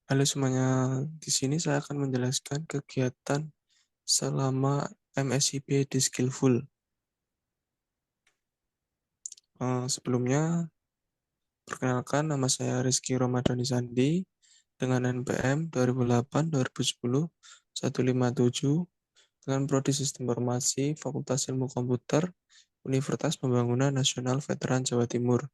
Halo semuanya, di sini saya akan menjelaskan kegiatan selama MSIP di Skillful. Sebelumnya, perkenalkan nama saya Rizky Romadhani Sandi dengan NPM 2008-2010-157 dengan Prodi Sistem Informasi Fakultas Ilmu Komputer Universitas Pembangunan Nasional Veteran Jawa Timur.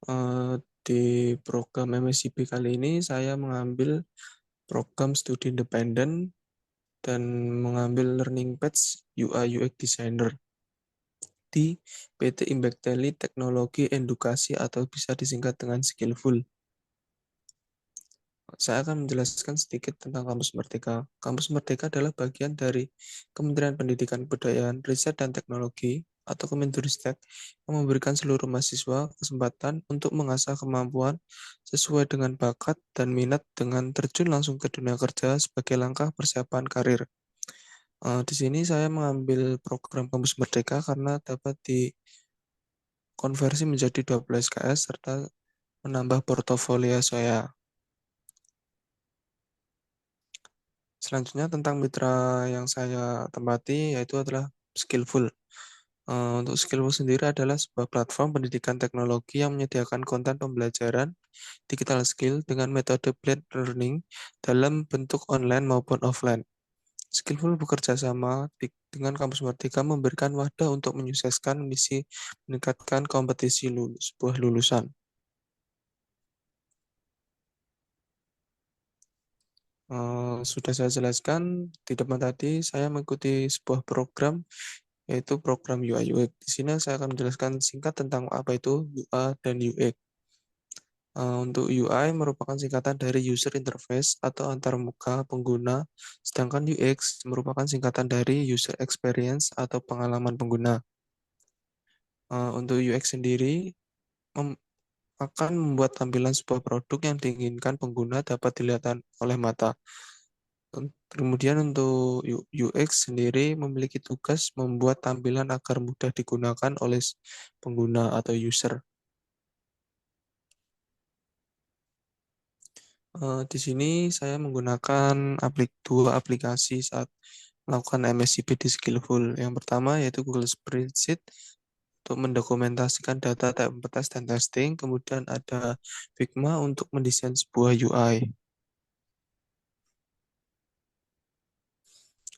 Eh, di program MSIP kali ini saya mengambil program studi independen dan mengambil learning paths UI UX Designer di PT Impact Tele Teknologi Edukasi atau bisa disingkat dengan Skillful. Saya akan menjelaskan sedikit tentang Kampus Merdeka. Kampus Merdeka adalah bagian dari Kementerian Pendidikan Kebudayaan, Riset dan Teknologi atau Kemendikbudristek yang memberikan seluruh mahasiswa kesempatan untuk mengasah kemampuan sesuai dengan bakat dan minat dengan terjun langsung ke dunia kerja sebagai langkah persiapan karir. Di sini saya mengambil program Kampus Merdeka karena dapat dikonversi menjadi 12 SKS serta menambah portofolio saya. Selanjutnya tentang mitra yang saya tempati yaitu adalah Skillful. Untuk Skillful sendiri adalah sebuah platform pendidikan teknologi yang menyediakan konten pembelajaran digital skill dengan metode blended learning dalam bentuk online maupun offline. Skillful bekerja sama dengan Kampus Merdeka memberikan wadah untuk menyukseskan misi meningkatkan kompetisi sebuah lulusan. Sudah saya jelaskan di depan tadi, saya mengikuti sebuah program yaitu program UI UX. Di sini saya akan menjelaskan singkat tentang apa itu UI dan UX. Untuk UI merupakan singkatan dari User Interface atau antarmuka pengguna, sedangkan UX merupakan singkatan dari User Experience atau pengalaman pengguna. Untuk UX sendiri akan membuat tampilan sebuah produk yang diinginkan pengguna dapat dilihat oleh mata. Kemudian untuk UX sendiri memiliki tugas membuat tampilan agar mudah digunakan oleh pengguna atau user. Di sini saya menggunakan dua aplikasi saat melakukan MSCP di Skillful. Yang pertama yaitu Google Spreadsheet untuk mendokumentasikan data tes dan testing. Kemudian ada Figma untuk mendesain sebuah UI.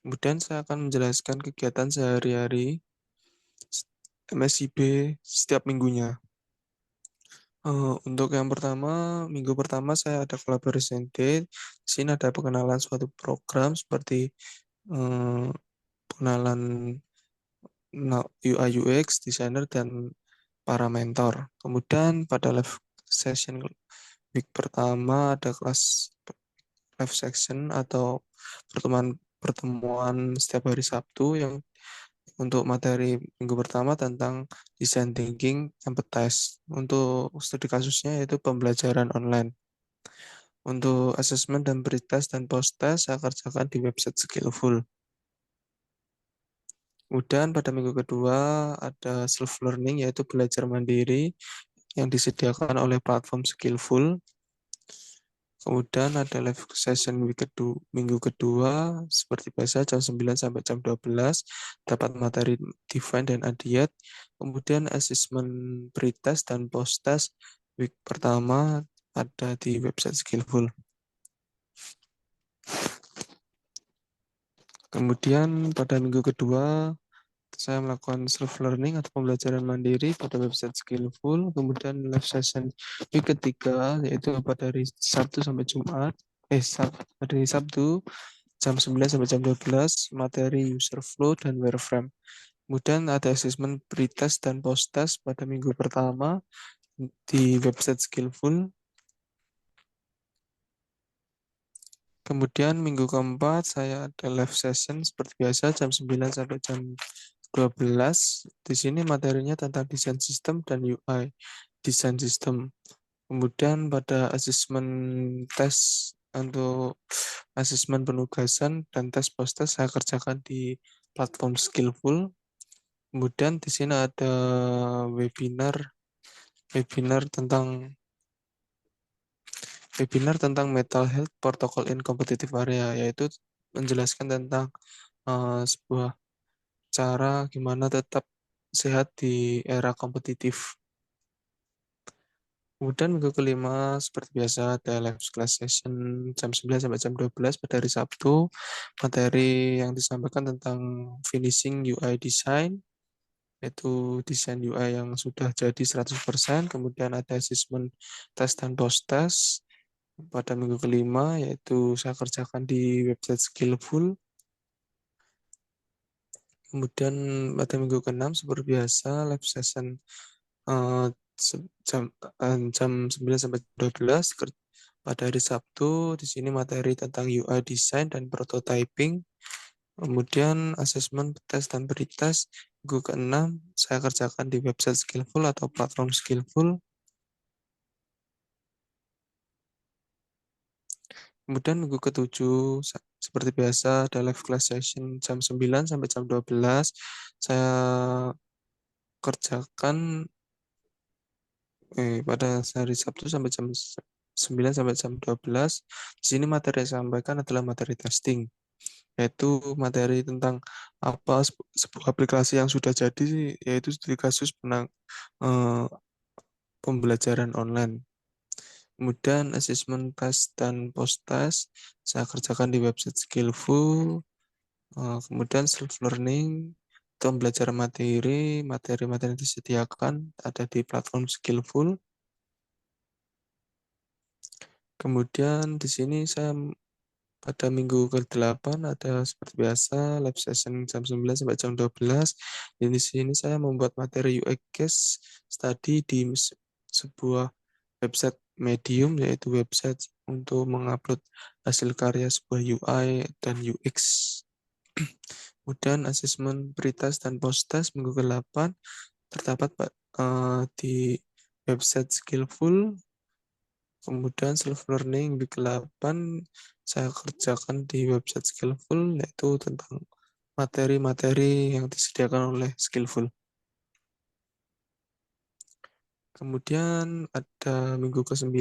Kemudian saya akan menjelaskan kegiatan sehari-hari MSIB setiap minggunya. Untuk yang pertama, minggu pertama saya ada collaboration day. Di sini ada pengenalan suatu program seperti eh, pengenalan UI UX, designer, dan para mentor. Kemudian pada live session week pertama ada kelas live section atau pertemuan pertemuan setiap hari Sabtu yang untuk materi minggu pertama tentang design thinking empathize. Untuk studi kasusnya yaitu pembelajaran online. Untuk asesmen dan pretest dan post-test saya kerjakan di website Skillful. Kemudian pada minggu kedua ada self learning yaitu belajar mandiri yang disediakan oleh platform Skillful. Kemudian ada live session minggu kedua seperti biasa jam 9 sampai jam 12 dapat materi define dan adiat. Kemudian asesmen pretest dan post-test week pertama ada di website Skillful. Kemudian pada minggu kedua saya melakukan self learning atau pembelajaran mandiri pada website Skillful. Kemudian live session week ketiga yaitu pada dari Sabtu sampai Jumat. Dari Sabtu jam 9 sampai jam 12 materi user flow dan wireframe. Kemudian ada asesmen pretest dan post-test pada minggu pertama di website Skillful. Kemudian minggu keempat saya ada live session seperti biasa jam 9 sampai jam 12. Di sini materinya tentang desain sistem dan UI desain sistem. Kemudian pada asesmen tes untuk asesmen penugasan dan tes post test saya kerjakan di platform Skillful. Kemudian di sini ada webinar webinar tentang webinar tentang mental health protocol in competitive area, yaitu menjelaskan tentang sebuah cara gimana tetap sehat di era kompetitif. Kemudian minggu kelima seperti biasa ada live class session jam 9 sampai jam 12 pada hari Sabtu. Materi yang disampaikan tentang finishing UI design, yaitu desain UI yang sudah jadi 100%. Kemudian ada assessment test dan post test pada minggu kelima, yaitu saya kerjakan di website Skillful. Kemudian pada minggu keenam seperti biasa live session eh, jam 9 sampai 12 pada hari Sabtu. Di sini materi tentang UI design dan prototyping. Kemudian asesmen, tes dan pretest minggu keenam saya kerjakan di website Skillful atau platform Skillful. Kemudian minggu ketujuh seperti biasa ada live class session jam 9 sampai jam 12. Saya kerjakan pada hari Sabtu sampai jam 9 sampai jam 12. Di sini materi yang saya sampaikan adalah materi testing, yaitu materi tentang apa sebuah aplikasi yang sudah jadi, yaitu studi kasus eh, pembelajaran online. Kemudian asesmen test dan post test saya kerjakan di website Skillful. Kemudian self learning itu belajar materi-materi yang disediakan ada di platform Skillful. Kemudian di sini saya pada minggu ke-8 ada seperti biasa live session jam 9 sampai jam 12. Di sini saya membuat materi UX case study di sebuah website Medium, yaitu website untuk mengupload hasil karya sebuah UI dan UX. Kemudian asesmen pretest dan post-test minggu ke-8 terdapat di website Skillful. Kemudian self learning minggu ke-8 saya kerjakan di website Skillful, yaitu tentang materi-materi yang disediakan oleh Skillful. Kemudian ada minggu ke-9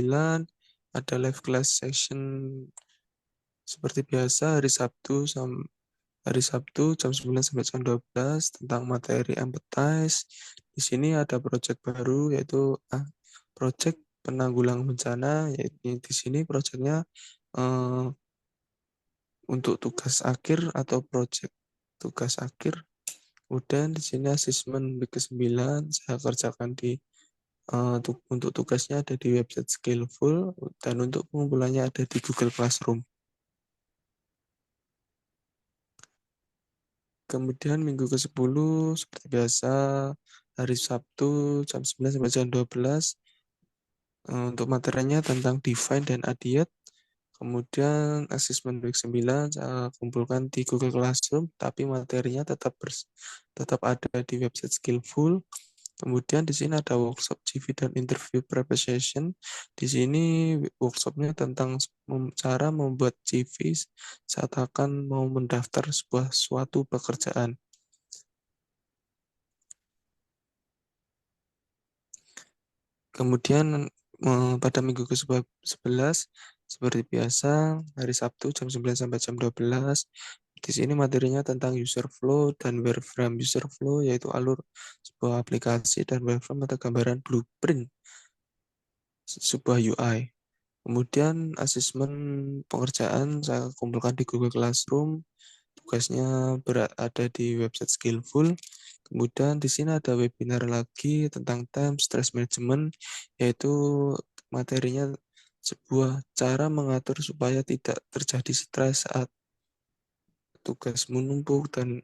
ada live class session seperti biasa hari Sabtu jam 9 sampai jam 12 tentang materi empathize. Di sini ada project baru, yaitu project penanggulangan bencana, yaitu di sini projectnya untuk tugas akhir atau project tugas akhir. Kemudian di sini asesmen week ke-9 saya kerjakan untuk tugasnya ada di website Skillful dan untuk pengumpulannya ada di Google Classroom. Kemudian minggu ke-10 seperti biasa hari Sabtu jam 9 sampai jam 12 untuk materinya tentang define dan adiet. Kemudian asesmen week 9 saya kumpulkan di Google Classroom, tapi materinya tetap ada di website Skillful. Kemudian di sini ada workshop CV dan interview preparation. Di sini workshopnya tentang cara membuat CV saat akan mau mendaftar suatu pekerjaan. Kemudian pada minggu ke-11 seperti biasa hari Sabtu jam 9 sampai jam 12. Di sini materinya tentang user flow dan wireframe. User flow yaitu alur sebuah aplikasi dan wireframe atau gambaran blueprint sebuah UI. Kemudian asesmen pengerjaan saya kumpulkan di Google Classroom. Tugasnya berada di website Skillful. Kemudian di sini ada webinar lagi tentang time stress management, yaitu materinya sebuah cara mengatur supaya tidak terjadi stres saat tugas menumpuk dan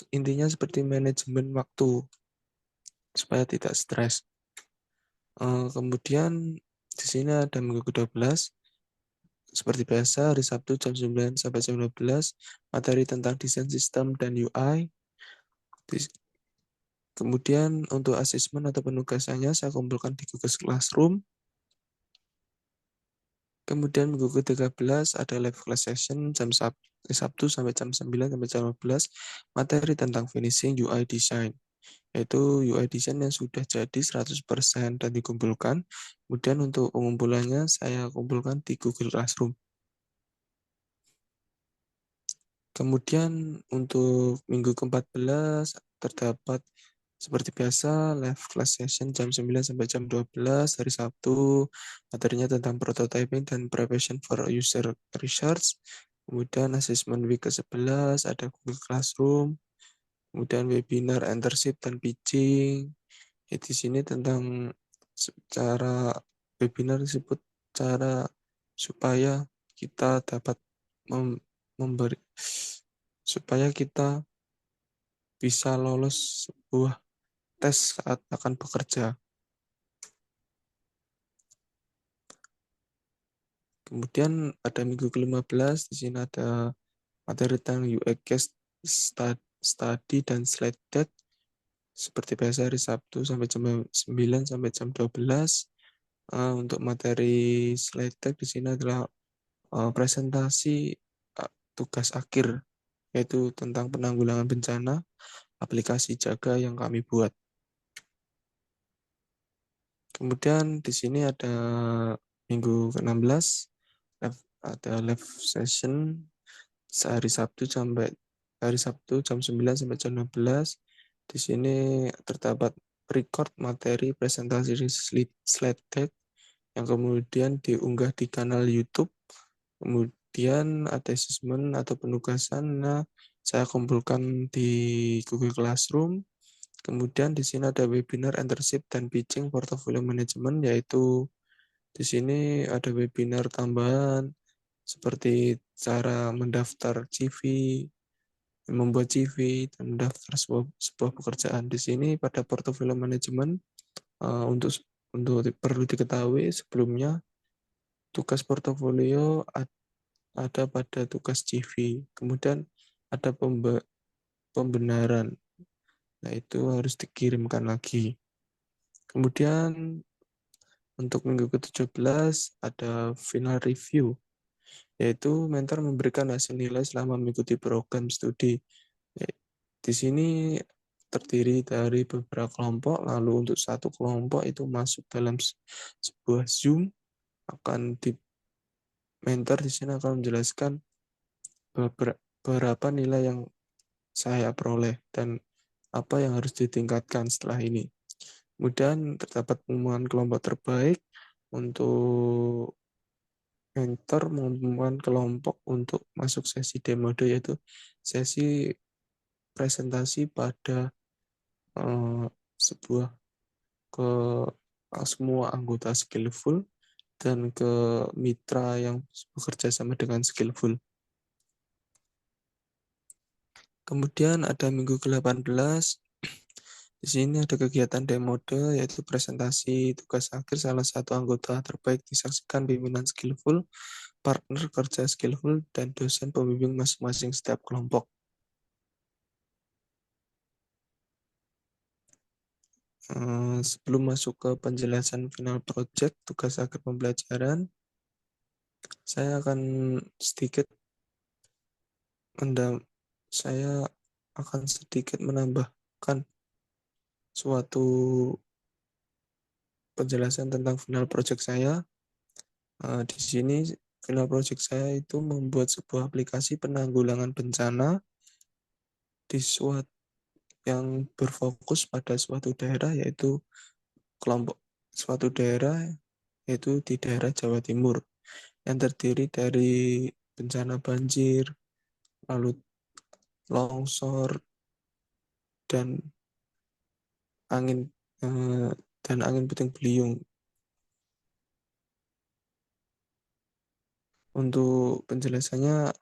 intinya seperti manajemen waktu supaya tidak stres. Kemudian di sini ada minggu ke-12 seperti biasa hari Sabtu jam 9 sampai jam 12 materi tentang desain sistem dan UI. Kemudian untuk asesmen atau penugasannya saya kumpulkan di Google Classroom. Kemudian minggu ke-13 ada live class session Sabtu sampai jam 9 sampai jam 12 materi tentang finishing UI design. yaitu UI design yang sudah jadi 100% dan dikumpulkan. Kemudian untuk pengumpulannya saya kumpulkan di Google Classroom. Kemudian untuk minggu ke-14 terdapat seperti biasa live class session jam 9 sampai jam 12 hari Sabtu. Materinya tentang prototyping dan preparation for user research. Kemudian assessment week ke-11 ada Google Classroom. Kemudian webinar internship dan pitching. Di sini tentang cara webinar disebut cara supaya kita dapat memberi supaya kita bisa lolos sebuah tes saat akan bekerja. Kemudian ada minggu ke-15, di sini ada materi tentang UX case study dan slide deck. Seperti biasa hari Sabtu sampai jam 9 sampai jam 12. Untuk materi slide deck di sini adalah presentasi tugas akhir, yaitu tentang penanggulangan bencana, aplikasi jaga yang kami buat. Kemudian di sini ada minggu ke-16, ada live session sehari Sabtu sampai hari Sabtu jam 9 sampai jam 16. Di sini terdapat record materi presentasi slide deck yang kemudian diunggah di kanal YouTube. Kemudian ada assessment atau penugasan. Nah, saya kumpulkan di Google Classroom. Kemudian di sini ada webinar internship dan pitching portfolio management, yaitu di sini ada webinar tambahan seperti cara mendaftar CV, membuat CV, dan mendaftar sebuah pekerjaan. Di sini pada portfolio management untuk perlu diketahui sebelumnya tugas portofolio ada pada tugas CV. Kemudian ada pembenaran. Nah, itu harus dikirimkan lagi. Kemudian untuk minggu ke-17 ada final review, yaitu mentor memberikan hasil nilai selama mengikuti program studi. Di sini terdiri dari beberapa kelompok, lalu untuk satu kelompok itu masuk dalam sebuah Zoom, akan di mentor di sini akan menjelaskan beberapa nilai yang saya peroleh dan apa yang harus ditingkatkan setelah ini. Kemudian terdapat pengumuman kelompok terbaik untuk mentor mengumumkan kelompok untuk masuk sesi demo, yaitu sesi presentasi pada sebuah ke semua anggota Skillful dan ke mitra yang bekerja sama dengan Skillful. Kemudian ada minggu ke-18. Di sini ada kegiatan demode, yaitu presentasi tugas akhir salah satu anggota terbaik disaksikan pimpinan Skillful, partner kerja Skillful, dan dosen pembimbing masing-masing setiap kelompok. Sebelum masuk ke penjelasan final project, tugas akhir pembelajaran, saya akan sedikit saya akan sedikit menambahkan suatu penjelasan tentang final project saya. Di sini final project saya itu membuat sebuah aplikasi penanggulangan bencana di yang berfokus pada suatu daerah, yaitu kelompok suatu daerah, yaitu di daerah Jawa Timur, yang terdiri dari bencana banjir, lalu longsor, dan angin eh, angin puting beliung. Untuk penjelasannya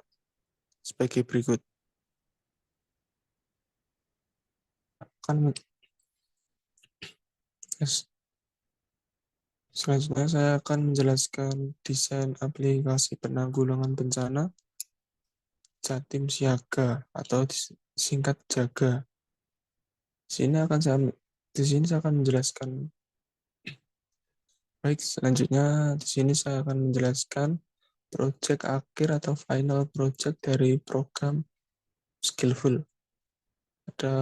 sebagai berikut. Kan Selanjutnya saya akan menjelaskan desain aplikasi penanggulangan bencana Jatim Siaga atau singkat Jaga. Di sini saya akan menjelaskan. Baik, selanjutnya di sini saya akan menjelaskan project akhir atau final project dari program Skillful. Ada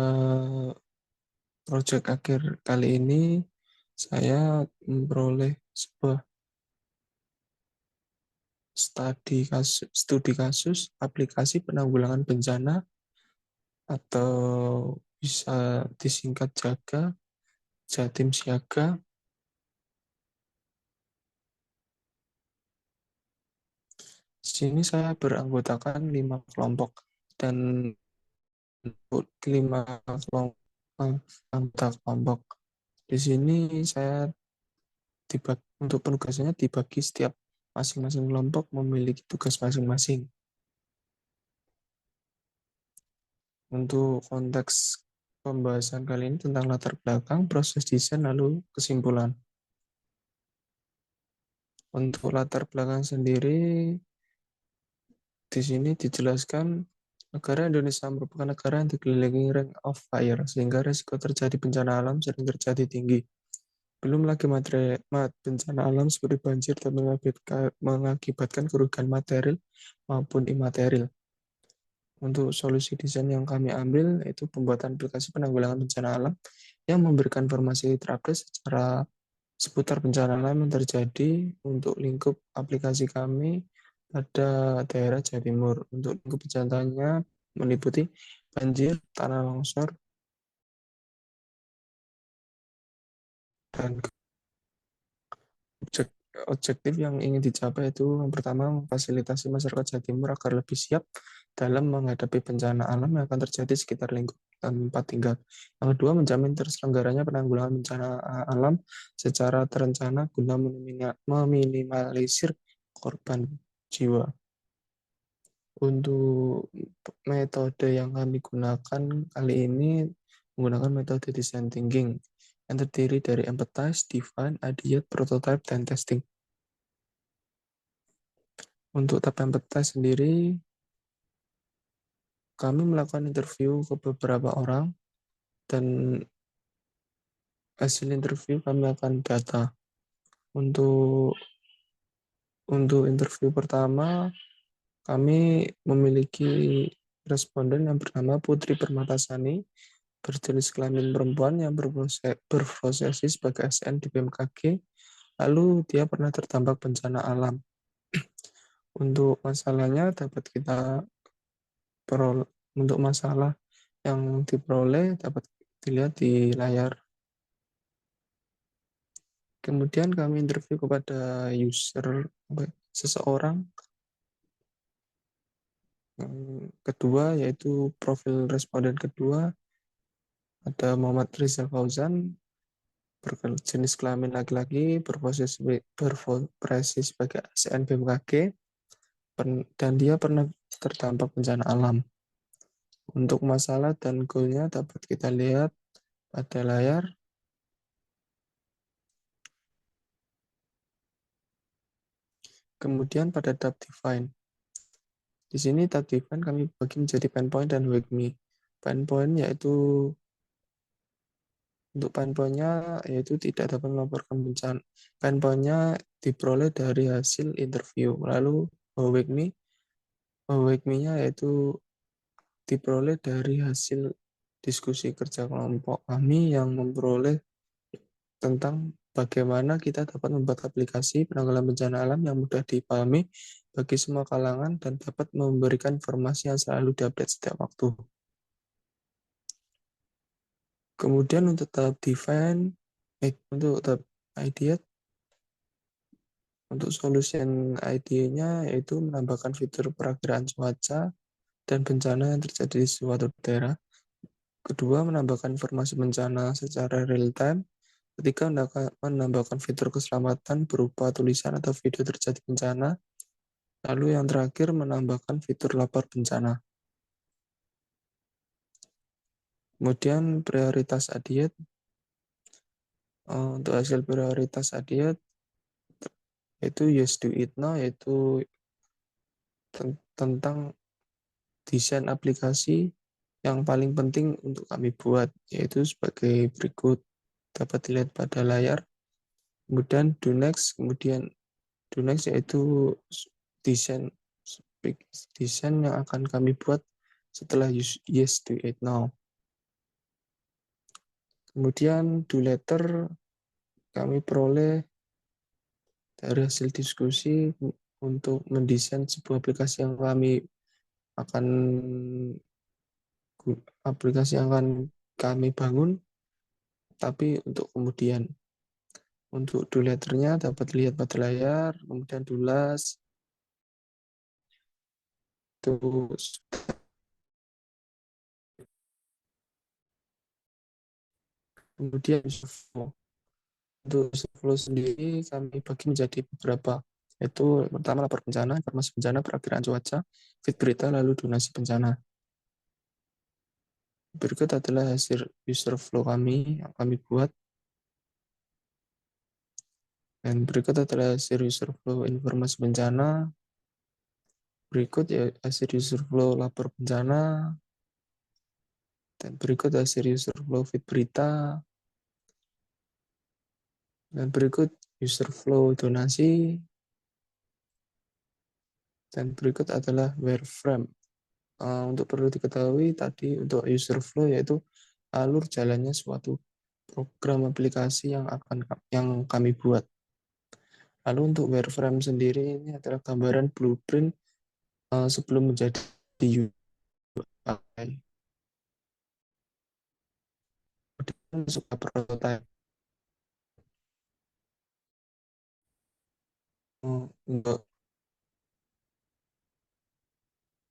Proyek akhir kali ini saya memperoleh sebuah studi kasus aplikasi penanggulangan bencana atau bisa disingkat JAGA, Jatim Siaga. Di sini saya beranggotakan 5 kelompok dan untuk 5 kelompok anggota kelompok. Di sini saya untuk penugasannya dibagi setiap masing-masing kelompok memiliki tugas masing-masing. Untuk konteks pembahasan kali ini tentang latar belakang, proses desain, lalu kesimpulan. Untuk latar belakang sendiri, di sini dijelaskan negara Indonesia merupakan negara yang dikelilingi ring of fire, sehingga risiko terjadi bencana alam sering terjadi tinggi. Belum lagi bencana alam seperti banjir dan mengakibatkan kerugian material maupun imaterial. Untuk solusi desain yang kami ambil yaitu pembuatan aplikasi penanggulangan bencana alam yang memberikan informasi terupdate secara seputar bencana alam yang terjadi untuk lingkup aplikasi kami pada daerah Jawa Timur. Untuk lingkup bencananya meliputi banjir, tanah longsor, dan objektif yang ingin dicapai itu yang pertama memfasilitasi masyarakat Jawa Timur agar lebih siap dalam menghadapi bencana alam yang akan terjadi sekitar lingkup tempat tinggal. Yang kedua, menjamin terselenggaranya penanggulangan bencana alam secara terencana guna meminimalisir korban jiwa. Untuk metode yang kami gunakan kali ini menggunakan metode design thinking yang terdiri dari empathize, define, ideate, prototype, dan testing. Untuk tahap empathize sendiri, kami melakukan interview ke beberapa orang dan hasil interview kami akan data. Untuk interview pertama, kami memiliki responden yang bernama Putri Permatasani, berjenis kelamin perempuan yang berprofesi sebagai ASN di BMKG, lalu dia pernah terdampak bencana alam. Untuk masalahnya dapat kita untuk masalah yang diperoleh dapat dilihat di layar. Kemudian kami interview kepada user seseorang. Yang kedua yaitu profil responden kedua ada Muhammad Rizal Fauzan, berjenis kelamin laki-laki, berprofesi sebagai ASN BMKG, dan dia pernah terdampak bencana alam. Untuk masalah dan goalnya dapat kita lihat pada layar. Kemudian pada tab define. Di sini tab define kami bagi menjadi pain point dan wake me. Pain point yaitu untuk pain point-nya yaitu tidak dapat melaporkan bencana. Pain point-nya diperoleh dari hasil interview. Lalu wake me-nya yaitu diperoleh dari hasil diskusi kerja kelompok kami yang memperoleh tentang bagaimana kita dapat membuat aplikasi penanggulangan bencana alam yang mudah dipahami bagi semua kalangan dan dapat memberikan informasi yang selalu diupdate setiap waktu. Kemudian untuk tahap define, untuk tahap idea, untuk solution idenya yaitu menambahkan fitur perakiraan cuaca dan bencana yang terjadi di suatu daerah. Kedua, menambahkan informasi bencana secara real time. Ketiga, menambahkan fitur keselamatan berupa tulisan atau video terjadi bencana. Lalu yang terakhir, menambahkan fitur lapor bencana. Kemudian prioritas adiet. Untuk hasil prioritas adiet, yaitu yes do it now, yaitu tentang desain aplikasi yang paling penting untuk kami buat, yaitu sebagai berikut. Dapat dilihat pada layar. Kemudian kemudian do next yaitu desain yang akan kami buat setelah yes do it now. Kemudian do letter kami peroleh dari hasil diskusi untuk mendesain sebuah aplikasi yang akan aplikasi yang akan kami bangun, tapi untuk kemudian untuk do letternya dapat lihat pada layar, kemudian do last, terus kemudian user flow. Untuk user flow sendiri kami bagi menjadi beberapa, yaitu pertama lapor bencana, informasi bencana, perakiraan cuaca, feed berita, lalu donasi bencana. Berikut adalah hasil user flow kami yang kami buat, dan berikut adalah hasil user flow informasi bencana. Berikut ya hasil user flow lapor bencana, dan berikut hasil user flow feed berita, dan berikut user flow donasi, dan berikut adalah wireframe. Untuk perlu diketahui tadi untuk user flow yaitu alur jalannya suatu program aplikasi yang kami buat. Lalu untuk wireframe sendiri ini adalah gambaran blueprint sebelum menjadi UI. Kemudian masuk ke prototype.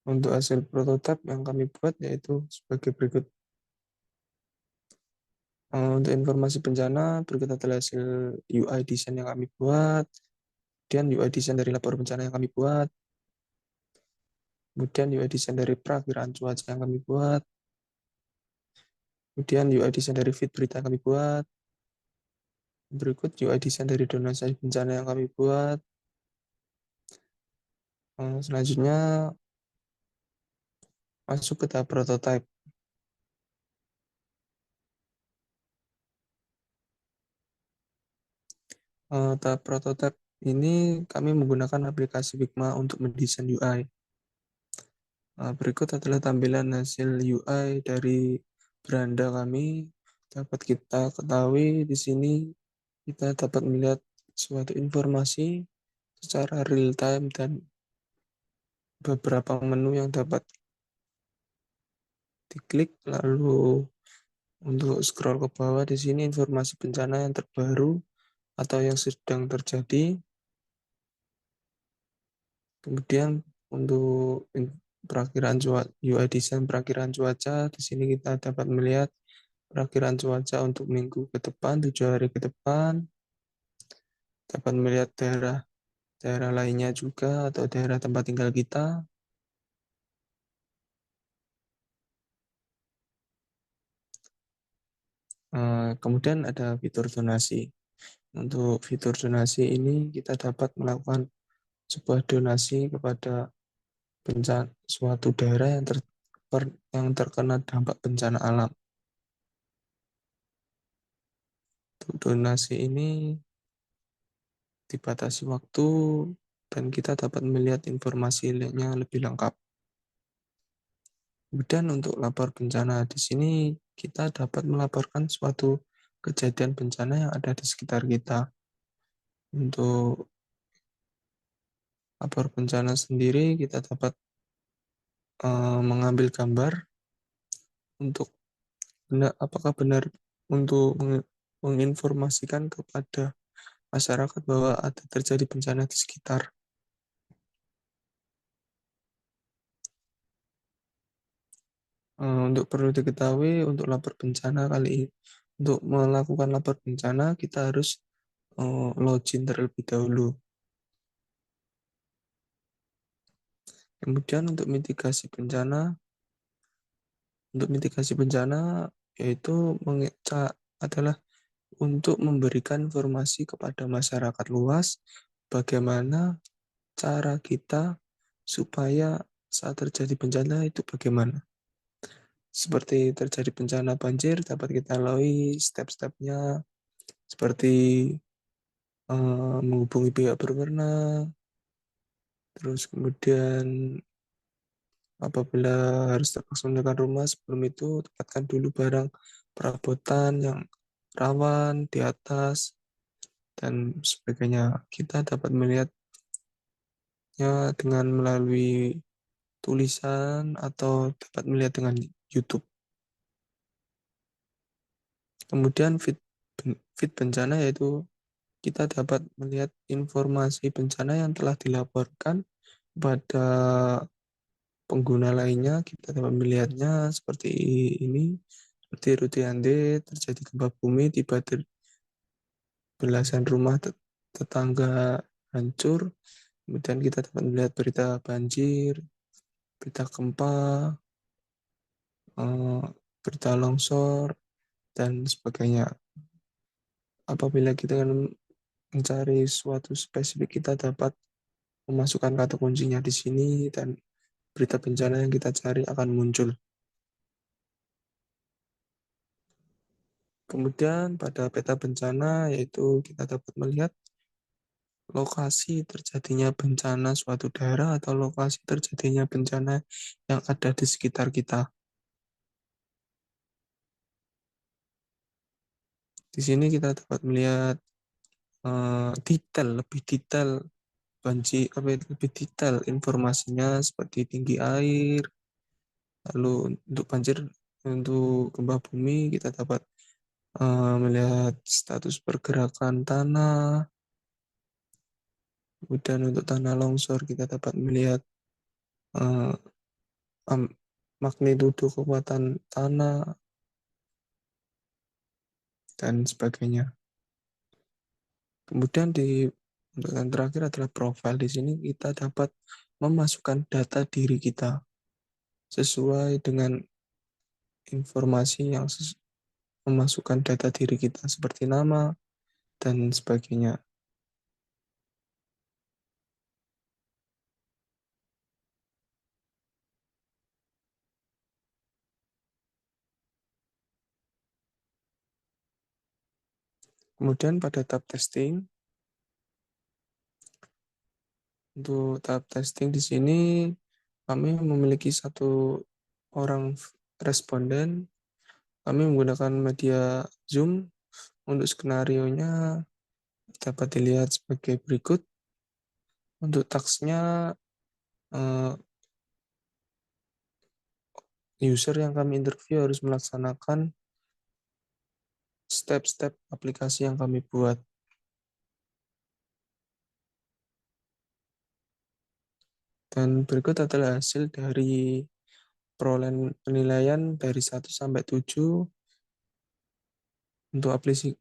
Untuk hasil prototipe yang kami buat yaitu sebagai berikut. Untuk informasi bencana, berikut adalah hasil UI design yang kami buat, kemudian UI design dari lapor bencana yang kami buat, kemudian UI design dari perakiraan cuaca yang kami buat, kemudian UI design dari feed berita yang kami buat, berikut UI design dari donasi bencana yang kami buat. Selanjutnya masuk ke tahap prototype. Tahap prototype ini kami menggunakan aplikasi Figma untuk mendesain UI. Berikut adalah tampilan hasil UI dari beranda kami. Dapat kita ketahui di sini kita dapat melihat suatu informasi secara real time dan beberapa menu yang dapat diklik. Lalu untuk scroll ke bawah di sini informasi bencana yang terbaru atau yang sedang terjadi. Kemudian untuk perakiraan cuaca, UI desain perakiraan cuaca, di sini kita dapat melihat perakiraan cuaca untuk minggu ke depan, 7 hari ke depan, dapat melihat daerah lainnya juga atau daerah tempat tinggal kita. Kemudian ada fitur donasi. Untuk fitur donasi ini kita dapat melakukan sebuah donasi kepada suatu daerah yang terkena dampak bencana alam. Untuk donasi ini dibatasi waktu dan kita dapat melihat informasinya lebih lengkap. Kemudian untuk lapor bencana di sini kita dapat melaporkan suatu kejadian bencana yang ada di sekitar kita. Untuk lapor bencana sendiri kita dapat mengambil gambar untuk apakah benar untuk menginformasikan kepada masyarakat bahwa ada terjadi bencana di sekitar. Untuk perlu diketahui untuk lapor bencana untuk melakukan lapor bencana kita harus login terlebih dahulu. Kemudian untuk mitigasi bencana yaitu adalah untuk memberikan informasi kepada masyarakat luas bagaimana cara kita supaya saat terjadi bencana itu bagaimana. Seperti terjadi bencana banjir dapat kita lalui step-stepnya seperti menghubungi pihak berwenang, terus kemudian apabila harus terpaksa meninggalkan rumah sebelum itu tempatkan dulu barang perabotan yang rawan di atas, dan sebagainya. Kita dapat melihatnya dengan melalui tulisan atau dapat melihat dengan YouTube. Kemudian feed bencana yaitu kita dapat melihat informasi bencana yang telah dilaporkan pada pengguna lainnya. Kita dapat melihatnya seperti ini, seperti Rute Ande, terjadi gempa bumi, tiba belasan rumah tetangga hancur. Kemudian kita dapat melihat berita banjir, berita gempa, eh, berita longsor, dan sebagainya. Apabila kita mencari suatu spesifik, kita dapat memasukkan kata kuncinya di sini, dan berita bencana yang kita cari akan muncul. Kemudian pada peta bencana, yaitu kita dapat melihat lokasi terjadinya bencana suatu daerah atau lokasi terjadinya bencana yang ada di sekitar kita. Di sini kita dapat melihat lebih detail banjir, lebih detail informasinya seperti tinggi air, lalu untuk banjir, untuk gempa bumi kita dapat melihat status pergerakan tanah, kemudian untuk tanah longsor kita dapat melihat uh, magnitudo kekuatan tanah, dan sebagainya. Kemudian untuk yang terakhir adalah profil. Di sini kita dapat memasukkan data diri kita sesuai dengan informasi yang memasukkan data diri kita seperti nama dan sebagainya. Kemudian pada tahap testing, untuk tahap testing di sini kami memiliki satu orang responden. Kami menggunakan media Zoom. Untuk skenario-nya dapat dilihat sebagai berikut. Untuk task-nya, user yang kami interview harus melaksanakan step-step aplikasi yang kami buat. Dan berikut adalah hasil dari perolehan penilaian dari 1 sampai 7. Untuk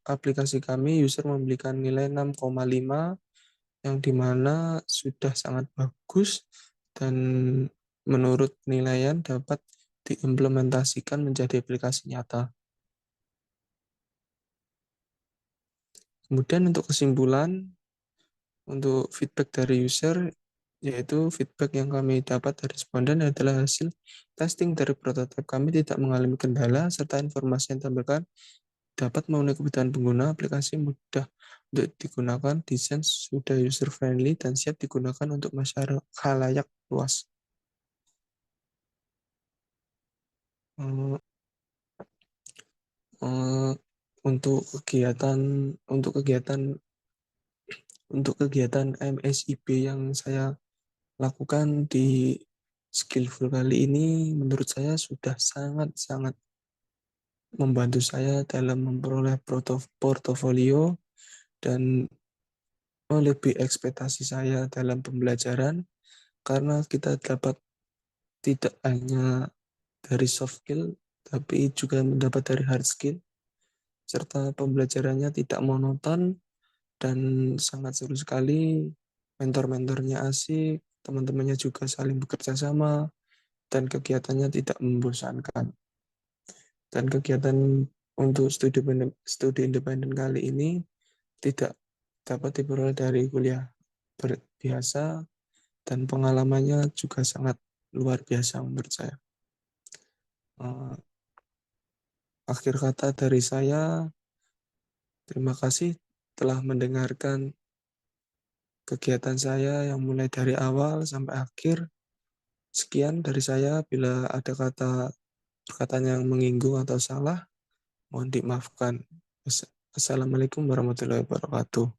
aplikasi kami, user memberikan nilai 6,5, yang dimana sudah sangat bagus dan menurut penilaian dapat diimplementasikan menjadi aplikasi nyata. Kemudian untuk kesimpulan, untuk feedback dari user, yaitu feedback yang kami dapat dari responden adalah hasil testing dari prototipe kami tidak mengalami kendala, serta informasi yang ditampilkan dapat memenuhi kebutuhan pengguna. Aplikasi mudah untuk digunakan, desain sudah user friendly, dan siap digunakan untuk masyarakat khalayak luas. Eh, eh, untuk kegiatan untuk kegiatan untuk kegiatan MSIB yang saya lakukan di Skillful kali ini, menurut saya sudah sangat-sangat membantu saya dalam memperoleh portofolio dan melebihi ekspektasi saya dalam pembelajaran, karena kita dapat tidak hanya dari soft skill, tapi juga mendapat dari hard skill, serta pembelajarannya tidak monoton dan sangat seru sekali. Mentor-mentornya asik, teman-temannya juga saling bekerja sama, dan kegiatannya tidak membosankan. Dan kegiatan untuk studi independen kali ini tidak dapat diperoleh dari kuliah biasa, dan pengalamannya juga sangat luar biasa menurut saya. Akhir kata dari saya, terima kasih telah mendengarkan kegiatan saya yang mulai dari awal sampai akhir. Sekian dari saya. Bila ada perkataan yang menyinggung atau salah, Mohon dimaafkan. Assalamualaikum warahmatullahi wabarakatuh.